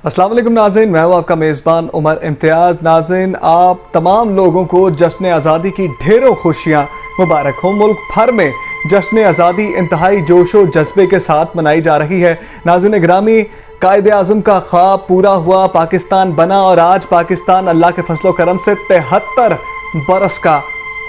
अस्सलाम वालेकुम नाज़रीन, मैं हूं आपका मेज़बान उमर इम्तियाज़। नाज़रीन, आप तमाम लोगों को जश्न आज़ादी की ढेरों खुशियां मुबारक हो। मुल्क भर में जश्न आज़ादी इंतहाई जोश व जज्बे के साथ मनाई जा रही है। नाज़रीन ग्रामी, कायदे आज़म का ख्वाब पूरा हुआ, पाकिस्तान बना और आज पाकिस्तान अल्लाह के फजलो करम से 73 बरस का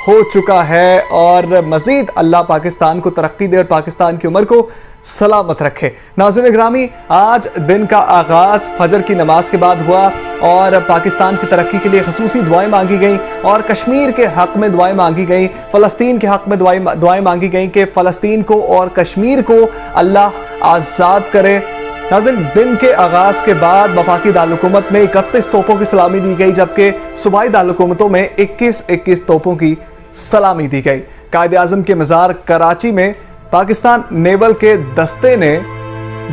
हो चुका है और मज़ीद अल्लाह पाकिस्तान को तरक्की दे और पाकिस्तान की उम्र को सलामत रखे। नाज़रीन ग्रामी, आज दिन का आगाज़ फजर की नमाज के बाद हुआ और पाकिस्तान की तरक्की के लिए खसूसी दुआएं मांगी गईं और कश्मीर के हक़ में दुआएं मांगी गईं, फ़लस्तीन के हक़ में दुआएं मांगी गईं कि फ़लस्तीन को और कश्मीर को अल्लाह आज़ाद करे। नाज़रीन, दिन के आगाज़ के बाद वफाकी दारुल-हुकूमत में 31 तोपों की सलामी दी गई, जबकि सूबाई दारुल-हुकूमतों में 21 तोपों की सलामी दी गई। कायदे आज़म के मज़ार कराची में पाकिस्तान नेवल के दस्ते ने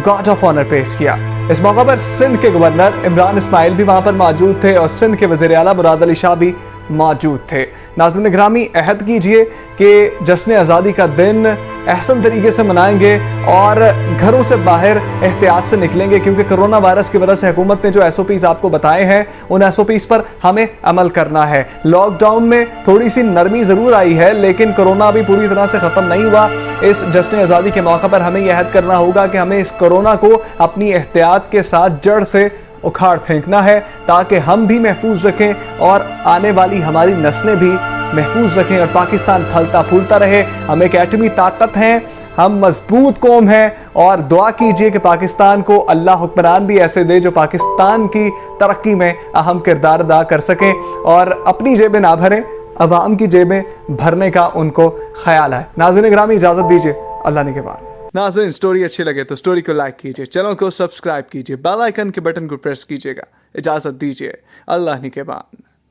गार्ड ऑफ ऑनर पेश किया। इस मौका पर सिंध के गवर्नर इमरान इस्माइल भी वहां पर मौजूद थे और सिंध के वज़ीर आला मुराद अली शाह भी मौजूद थे। नाज़रीन ग्रामी, अहद कीजिए कि जश्न आज़ादी का दिन अहसन तरीके से मनाएंगे और घरों से बाहर एहतियात से निकलेंगे, क्योंकि कोरोना वायरस की वजह से हुकूमत ने जो SOPs आपको बताए हैं उन SOPs पर हमें अमल करना है। लॉकडाउन में थोड़ी सी नरमी ज़रूर आई है, लेकिन कोरोना अभी पूरी तरह से ख़त्म नहीं हुआ। इस जश्न आज़ादी के मौका पर हमें यह अहद करना होगा कि हमें इस कोरोना को अपनी एहतियात के साथ जड़ से उखाड़ फेंकना है, ताकि हम भी महफूज रखें और आने वाली हमारी नस्लें भी महफूज रखें और पाकिस्तान फलता फूलता रहे। हम एक एटमी ताकत हैं, हम मजबूत कौम हैं और दुआ कीजिए कि पाकिस्तान को अल्लाह हुक्मरान भी ऐसे दे जो पाकिस्तान की तरक्की में अहम किरदार अदा कर सकें और अपनी जेबें ना भरें, अवाम की जेबें भरने का उनको ख्याल है। नाज़रीन ग्रामी, इजाज़त दीजिए, अल्लाह निगहबान। नाज़रीन, स्टोरी अच्छी लगे तो स्टोरी को लाइक कीजिए, चैनल को सब्सक्राइब कीजिए, बेल आइकन के बटन को प्रेस कीजिएगा। इजाज़त दीजिए, अल्लाह निगहबान।